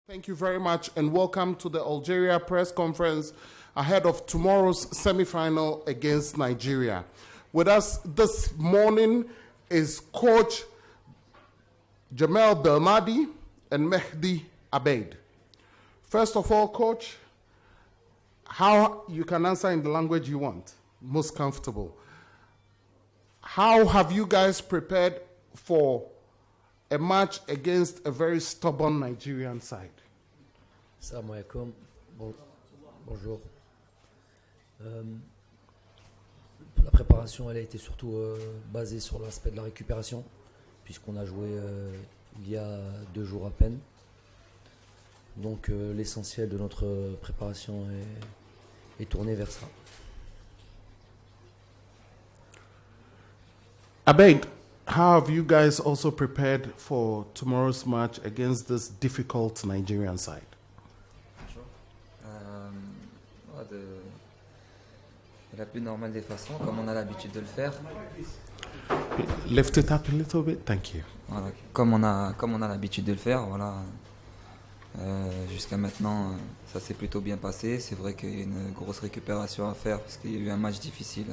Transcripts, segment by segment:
Thank you very much and welcome to the Algeria press conference ahead of tomorrow's semi-final against Nigeria. With us this morning is Coach Jamel Belmadi and Mehdi Abeid. First of all, Coach, how you can answer in the language you want, most comfortable. How have you guys prepared for a match against a very stubborn Nigerian side? Assalamu alaikum. Bonjour. La préparation, elle a été surtout basée sur l'aspect de la récupération, puisqu'on a joué il y a 2 jours à peine. Donc l'essentiel de notre préparation est tourné vers ça. Abeid, how have you guys also prepared for tomorrow's match against this difficult Nigerian side? De la plus normale des façons, comme on a l'habitude de le faire. Lift it up a little bit, thank you. Voilà, comme on a l'habitude de le faire, voilà. Jusqu'à maintenant, ça s'est plutôt bien passé. C'est vrai qu'il y a une grosse récupération à faire parce qu'il y a eu un match difficile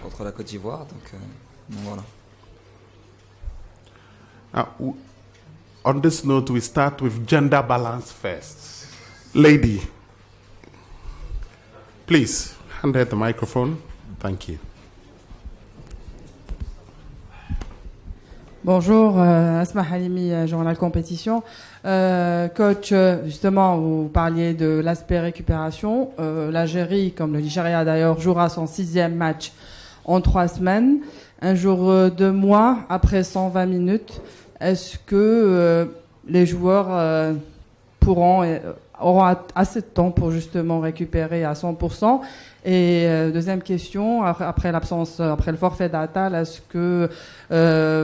contre la Côte d'Ivoire, donc voilà. On this note, we start with gender balance first. Lady, please hand her the microphone. Thank you. Bonjour, Asma Halimi, Journal Compétition. Coach, justement, vous parliez de l'aspect récupération. L'Algérie, comme le Nigeria d'ailleurs, jouera son 6e match en 3 semaines, un jour 2 mois après 120 minutes. Est-ce que les joueurs auront assez de temps pour justement récupérer à 100%? Et deuxième question, après le forfait d'Atal, est-ce que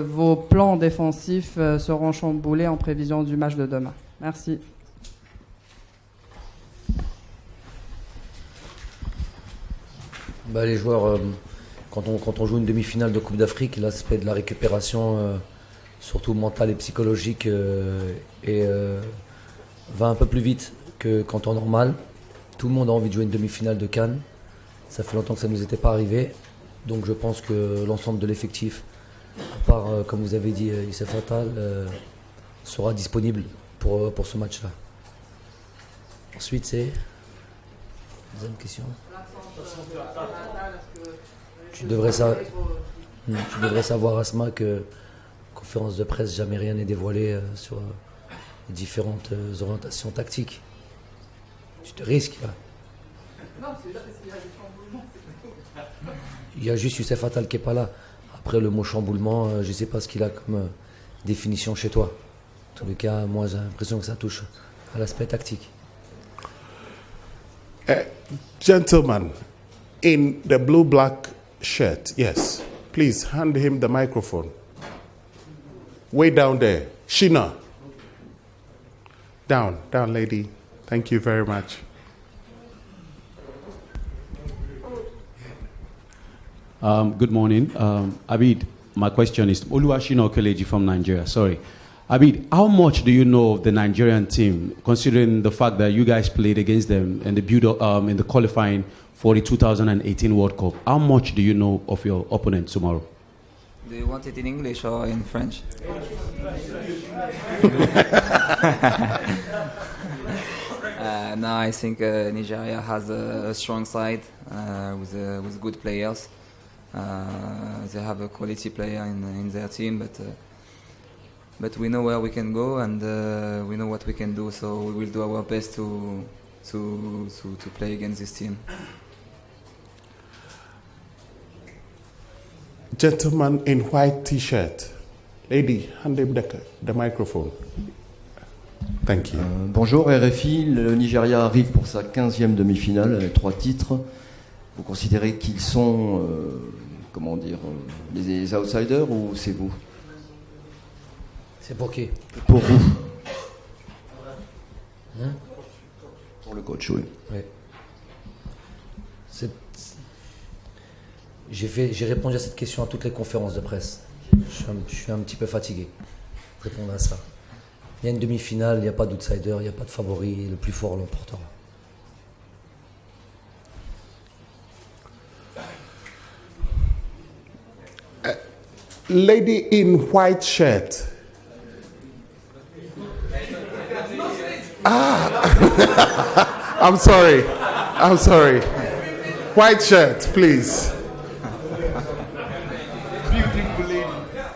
vos plans défensifs seront chamboulés en prévision du match de demain? Merci. Les joueurs, quand on joue une demi-finale de Coupe d'Afrique, l'aspect de la récupération, surtout mentale et psychologique, va un peu plus vite qu'en temps normal. Tout le monde a envie de jouer une demi-finale de CAN. Ça fait longtemps que ça ne nous était pas arrivé. Donc je pense que l'ensemble de l'effectif, à part, comme vous avez dit, Youssef Attal, sera disponible pour ce match-là. Ensuite, c'est... Deuxième question. Tu devrais savoir, Asma, que conférence de presse, jamais rien n'est dévoilé sur les différentes orientations tactiques. Tu te risques, là. Non, c'est là parce qu'il y a des chamboulements, c'est tout. Il y a juste Youssef Attal qui n'est pas là. Après, le mot chamboulement, je ne sais pas ce qu'il a comme définition chez toi. En tous les cas, moi, j'ai l'impression que ça touche à l'aspect tactique. Gentleman in the blue-black shirt, yes. Please hand him the microphone. Way down there. Shina. Down, lady. Thank you very much. Good morning. Abeid, my question is Oluwashina Okeleji from Nigeria. Sorry. Abeid, how much do you know of the Nigerian team, considering the fact that you guys played against them in the qualifying for the 2018 World Cup? How much do you know of your opponent tomorrow? Do you want it in English or in French? No, I think Nigeria has a strong side with good players. They have a quality player in their team, but we know where we can go and we know what we can do. So we will do our best to play against this team. Gentleman in white T-shirt. Lady, hand him the microphone. Thank you. Bonjour RFI, le Nigeria arrive pour sa 15e demi-finale avec 3 titres. Vous considérez qu'ils sont, les outsiders ou c'est vous? C'est pour qui? Pour vous. Pour le coach, oui. J'ai répondu à cette question à toutes les conférences de presse. Je suis un petit peu fatigué de répondre à ça. Il y a une demi-finale, il n'y a pas d'outsider, il n'y a pas de favori, le plus fort l'emportera. Lady in white shirt. I'm sorry. I'm sorry. White shirt, please.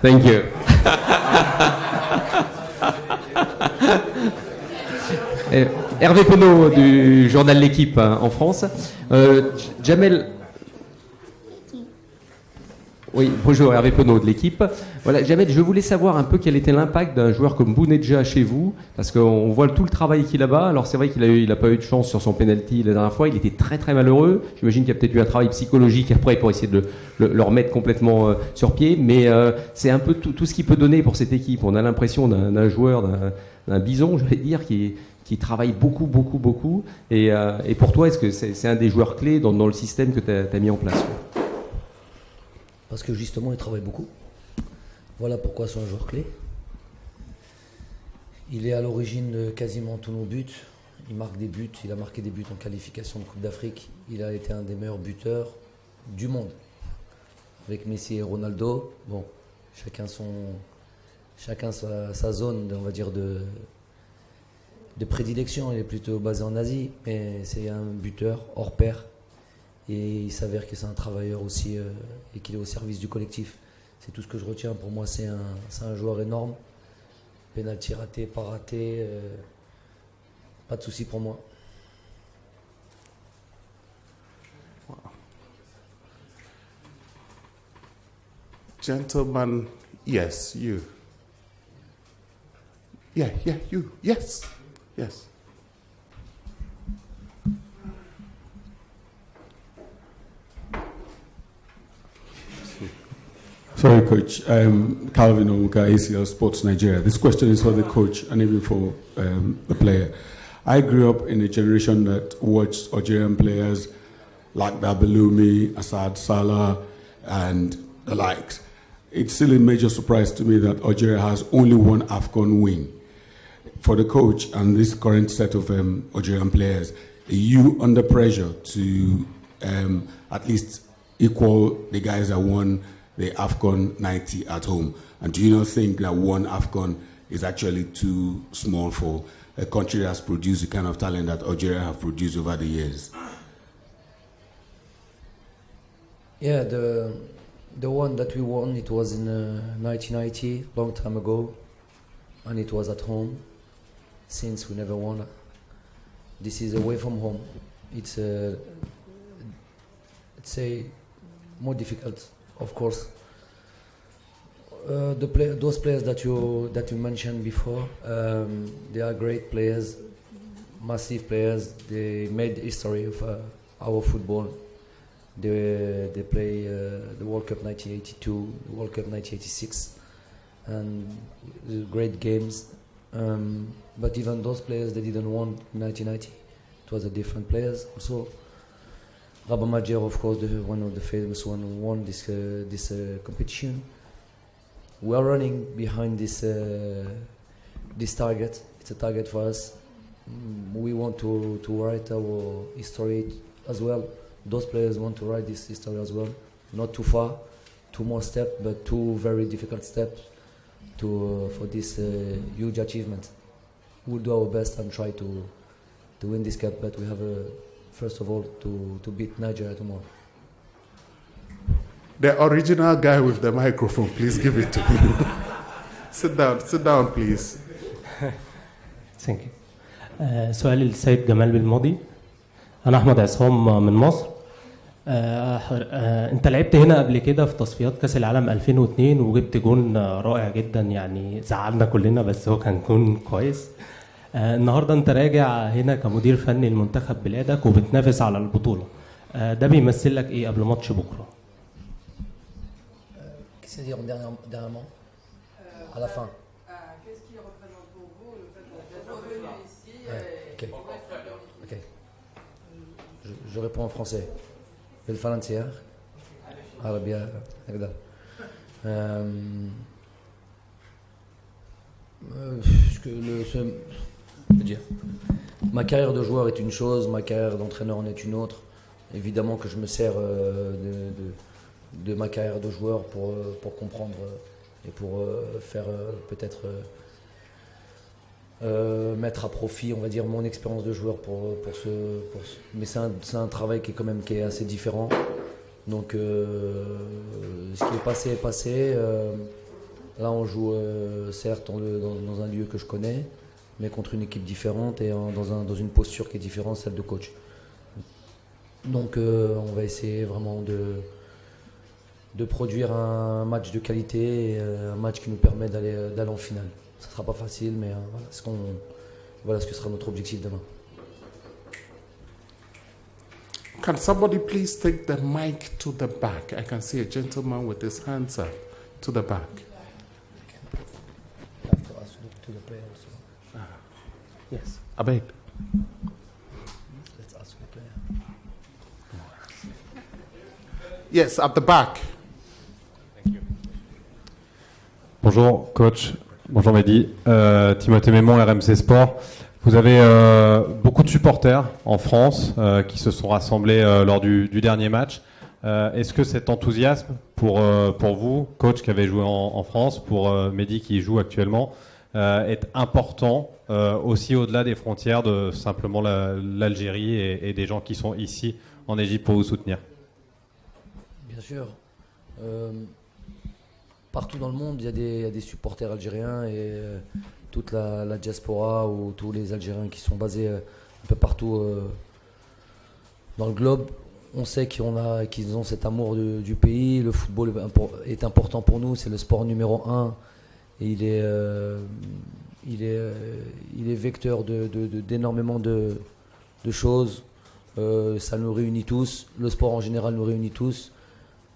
Thank you. Hervé Penaud du journal L'Équipe en France. Jamel. Oui, bonjour, Hervé Penaud de L'Équipe. Voilà, Jamel, je voulais savoir un peu quel était l'impact d'un joueur comme Bounedjah chez vous, parce qu'on voit tout le travail qu'il a bas. Alors c'est vrai qu'il n'a pas eu de chance sur son penalty la dernière fois, il était très très malheureux. J'imagine qu'il y a peut-être eu un travail psychologique après pour essayer de le remettre complètement sur pied, mais c'est un peu tout ce qu'il peut donner pour cette équipe. On a l'impression d'un joueur, d'un bison, je vais dire, qui travaille beaucoup. Et pour toi, est-ce que c'est un des joueurs clés dans le système que tu as mis en place? Parce que justement, il travaille beaucoup. Voilà pourquoi c'est un joueur clé. Il est à l'origine de quasiment tous nos buts. Il marque des buts. Il a marqué des buts en qualification de Coupe d'Afrique. Il a été un des meilleurs buteurs du monde. Avec Messi et Ronaldo, bon, chacun sa zone, on va dire, de prédilection. Il est plutôt basé en Asie, mais c'est un buteur hors pair. Et il s'avère que c'est un travailleur aussi et qu'il est au service du collectif. C'est tout ce que je retiens. Pour moi, c'est un joueur énorme. Penalty raté, pas raté. Pas de souci pour moi. Gentleman, yes, you. Yeah, you. Yes. Sorry, Coach. Calvin Omuka, ACL Sports Nigeria. This question is for the coach and even for the player. I grew up in a generation that watched Algerian players like Dabaloumi, Assad Salah, and the likes. It's still a major surprise to me that Algeria has only one AFCON win. For the coach and this current set of Algerian players, are you under pressure to at least equal the guys that won the AFCON 90 at home? And do you not think that one AFCON is actually too small for a country that has produced the kind of talent that Algeria have produced over the years? Yeah, the one that we won, it was in 1990, long time ago, and it was at home. Since we never won, this is away from home. It's a more difficult, of course. Those players that you mentioned before, they are great players, massive players. They made history of our football. They play the World Cup 1982, the World Cup 1986, and great games. But even those players, they didn't win in 1990. It was a different players. Also, Rabah Madjer, of course, one of the famous one who won this competition. We are running behind this target. It's a target for us. We want to write our history as well. Those players want to write this history as well. Not too far, 2 more steps, but 2 very difficult steps for this huge achievement. We'll do our best and try to win this cup, but we have first of all to beat Nigeria tomorrow. The original guy with the microphone, please give it to me. Sit down, please. Thank you. سؤالي للسيد جمال بالماضي. أنا أحمد عصام من مصر. أنت لعبت هنا قبل كده في تصفيات كأس العالم 2002 وجبت جون رائع جدا، يعني زعلنا كلنا بس هو كان جون كويس. النهارده أنت راجع هنا كمدير فني لمنتخب بلادك وبتنافس على البطولة. ده بيمثل لك إيه قبل ماتش بكرة؟ Qu'est-ce que c'est dernièrement à la fin? Qu'est-ce qui représente pour vous le fait d'être revenu ici Ok. Je réponds en français. بالفرنسية عربية هكذا. Je veux dire, ma carrière de joueur est une chose, ma carrière d'entraîneur en est une autre. Évidemment que je me sers de ma carrière de joueur pour comprendre et pour faire peut-être mettre à profit, on va dire, mon expérience de joueur mais c'est un travail qui est assez différent. Donc ce qui est passé est passé. Là on joue certes dans un lieu que je connais, mais contre une équipe différente et dans une posture qui est différente, celle de coach. Donc on va essayer vraiment de produire un match de qualité, et un match qui nous permet d'aller en finale. Ça ne sera pas facile, mais voilà ce que sera notre objectif demain. Can somebody please take the mic to the back? I can see a gentleman with his hands up to the back. Yes, Abed. Let's ask the player. Yes, at the back. Bonjour coach, bonjour Mehdi, Timothée Mémon, RMC Sport. Vous avez beaucoup de supporters en France qui se sont rassemblés lors du dernier match. Est-ce que cet enthousiasme pour vous, coach qui avez joué en France, pour Mehdi qui joue actuellement, est important aussi au-delà des frontières de simplement l'Algérie et des gens qui sont ici en Égypte pour vous soutenir? Bien sûr. Partout dans le monde, il y a des supporters algériens et toute la diaspora ou tous les Algériens qui sont basés un peu partout dans le globe. On sait qu'ils ont cet amour du pays. Le football est important pour nous, c'est le sport numéro 1. Et il est vecteur d'énormément de choses. Ça nous réunit tous. Le sport en général nous réunit tous.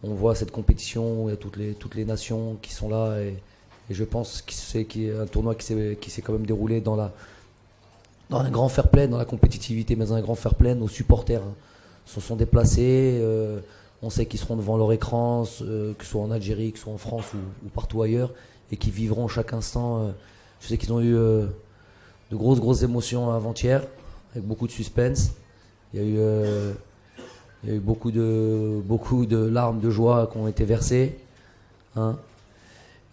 On voit cette compétition où il y a toutes les nations qui sont là et je pense que c'est un tournoi qui s'est quand même déroulé dans un grand fair play, dans la compétitivité, mais dans un grand fair play. Nos supporters se sont déplacés. On sait qu'ils seront devant leur écran, que ce soit en Algérie, que ce soit en France ou partout ailleurs, et qui vivront chaque instant. Je sais qu'ils ont eu de grosses émotions avant-hier, avec beaucoup de suspense. Il y a eu beaucoup de larmes de joie qui ont été versées. Hein.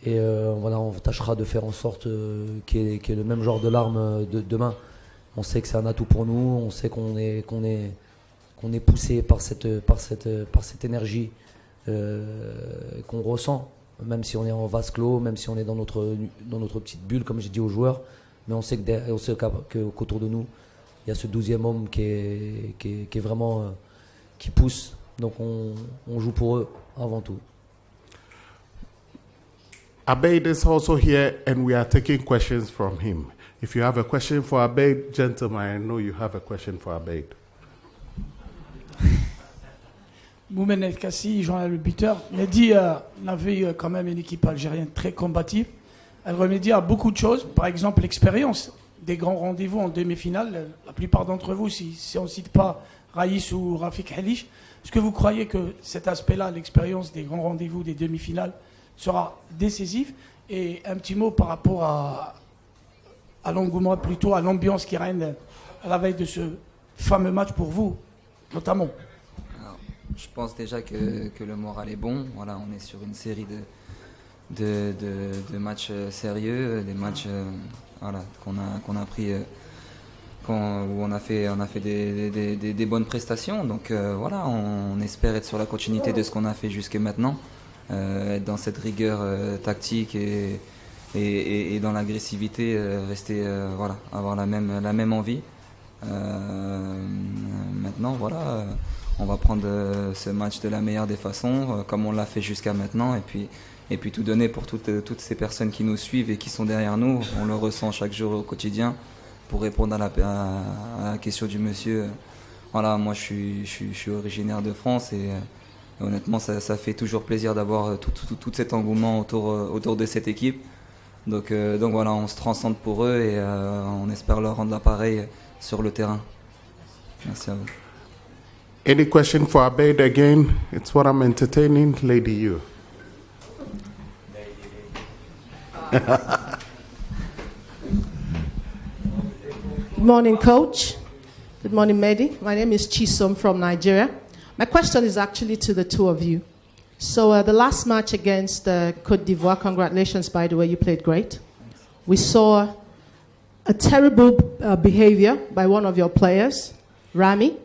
Et voilà, on tâchera de faire en sorte qu'il y ait le même genre de larmes demain. On sait que c'est un atout pour nous, on sait qu'on est poussé par cette énergie qu'on ressent, même si on est en vase clos, même si on est dans notre petite bulle, comme j'ai dit aux joueurs. Mais on sait qu'autour de nous, il y a ce 12e homme qui est vraiment... qui pousse, donc on joue pour eux avant tout. Abeid is also here and we are taking questions from him. If you have a question for Abeid, gentlemen, I know you have a question for Abeid. Moumen El Kassi, journal Le Buteur, Mehdi avait quand même une équipe algérienne très combative. Elle remédie à beaucoup de choses, par exemple l'expérience des grands rendez-vous en demi-finale. La plupart d'entre vous, si on ne cite pas Raïs ou Rafik Halish, est-ce que vous croyez que cet aspect-là, l'expérience des grands rendez-vous des demi-finales, sera décisif? Et un petit mot par rapport à l'engouement, plutôt à l'ambiance qui règne à la veille de ce fameux match pour vous, notamment. Alors, je pense déjà que le moral est bon. Voilà, on est sur une série de matchs sérieux, des matchs qu'on a pris... où on a fait des bonnes prestations, donc voilà, on espère être sur la continuité de ce qu'on a fait jusque maintenant, être dans cette rigueur tactique et dans l'agressivité, rester avoir la même envie. Maintenant voilà, on va prendre ce match de la meilleure des façons, comme on l'a fait jusqu'à maintenant, et puis tout donner pour toutes ces personnes qui nous suivent et qui sont derrière nous. On le ressent chaque jour au quotidien. Pour répondre à la question du monsieur, voilà, moi je suis originaire de France et honnêtement ça fait toujours plaisir d'avoir tout cet engouement autour de cette équipe. Donc voilà, on se transcende pour eux et on espère leur rendre l'appareil sur le terrain. Merci à vous. Any question for Abeid again? It's what I'm entertaining, Lady You. Good morning, Coach. Good morning, Mehdi. My name is Chisom from Nigeria. My question is actually to the two of you. So the last match against Côte d'Ivoire, congratulations, by the way, you played great. We saw a terrible behavior by one of your players, Rami,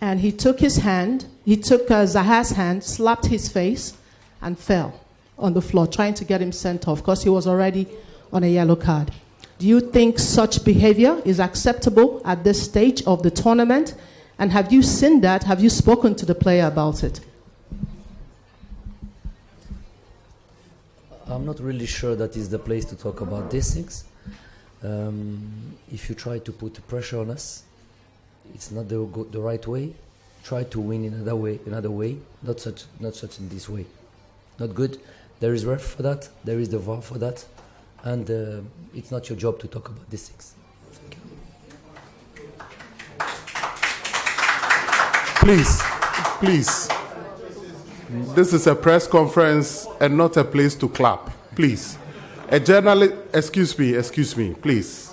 and he took Zaha's hand, slapped his face, and fell on the floor, trying to get him sent off because he was already on a yellow card. Do you think such behavior is acceptable at this stage of the tournament? And have you seen that? Have you spoken to the player about it? I'm not really sure that is the place to talk about these things. If you try to put pressure on us, it's not the right way. Try to win in another way. Not such in this way. Not good. There is ref for that. There is the VAR for that, and it's not your job to talk about these things. Thank you. Please. This is a press conference and not a place to clap. Please. A journalist, excuse me, please.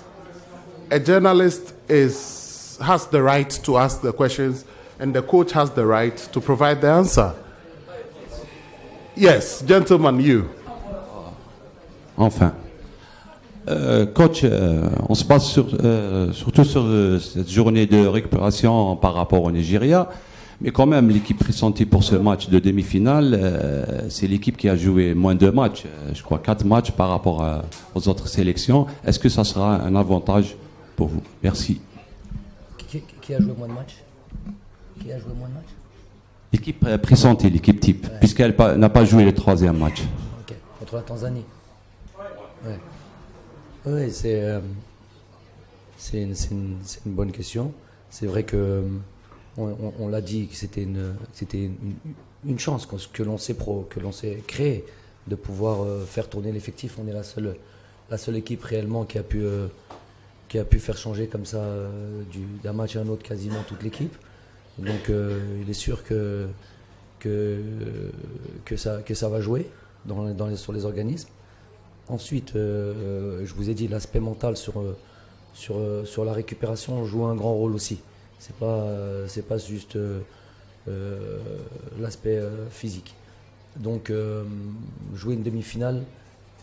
A journalist has the right to ask the questions, and the coach has the right to provide the answer. Yes, gentlemen, you. Enfin. Coach, on se base surtout sur cette journée de récupération par rapport au Nigeria. Mais quand même, l'équipe pressentie pour ce match de demi-finale, c'est l'équipe qui a joué moins de matchs, je crois 4 matchs par rapport aux autres sélections. Est-ce que ça sera un avantage pour vous? Merci. Qui a joué moins de matchs? L'équipe pressentie, l'équipe type, puisqu'elle n'a pas joué le 3e match. Ok, contre la Tanzanie. Ouais. Oui, c'est une bonne question. C'est vrai que on l'a dit que c'était une chance que l'on s'est créée de pouvoir faire tourner l'effectif. On est la seule équipe réellement qui a pu faire changer comme ça d'un match à un autre quasiment toute l'équipe. Donc il est sûr que ça va jouer sur les organismes. Ensuite, je vous ai dit, l'aspect mental sur la récupération joue un grand rôle aussi. C'est pas juste l'aspect physique. Donc jouer une demi-finale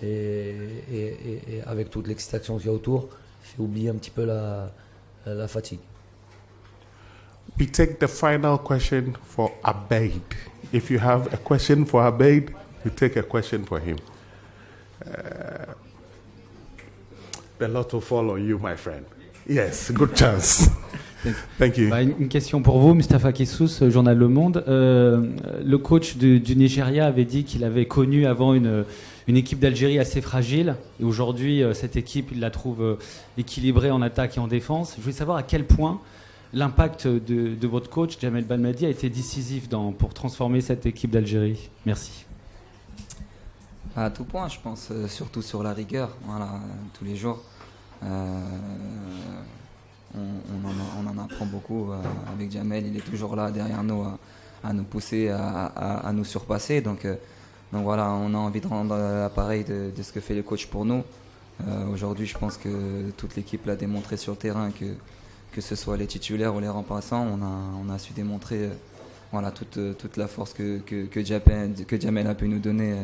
et avec toute l'excitation qu'il y a autour, fait oublier un petit peu la fatigue. We take the final question for Abeid. If you have a question for Abeid, you take a question for him. The lot will fall on you, my friend. Yes, good chance. Thank you. Une question pour vous, Mustapha Kissous, journal Le Monde. Le coach du Nigeria avait dit qu'il avait connu avant une équipe d'Algérie assez fragile. Et aujourd'hui, cette équipe, il la trouve équilibrée en attaque et en défense. Je voulais savoir à quel point l'impact de votre coach, Jamel Belmadi, a été décisif pour transformer cette équipe d'Algérie. Merci. À tout point, je pense, surtout sur la rigueur. Voilà, tous les jours. On en apprend beaucoup avec Jamel. Il est toujours là derrière nous à nous pousser, à nous surpasser. Donc voilà, on a envie de rendre l'appareil de ce que fait le coach pour nous. Aujourd'hui, je pense que toute l'équipe l'a démontré sur le terrain, que ce soit les titulaires ou les remplaçants, on a su démontrer voilà, toute la force que Jamel a pu nous donner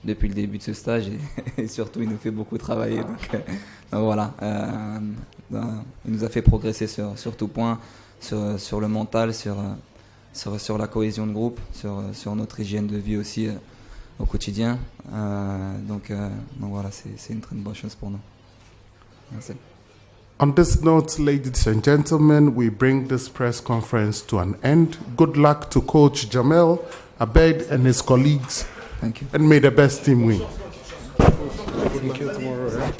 depuis le début de ce stage et surtout il nous fait beaucoup travailler. Donc voilà, il nous a fait progresser sur tout point, sur le mental, sur la cohésion de groupe, sur notre hygiène de vie aussi au quotidien. Donc voilà, c'est une très bonne chose pour nous. Merci. On this note, ladies and gentlemen, we bring this press conference to an end. Good luck to Coach Jamel, Abeid, and his colleagues. Thank you. And may the best team win. Thank you. Tomorrow,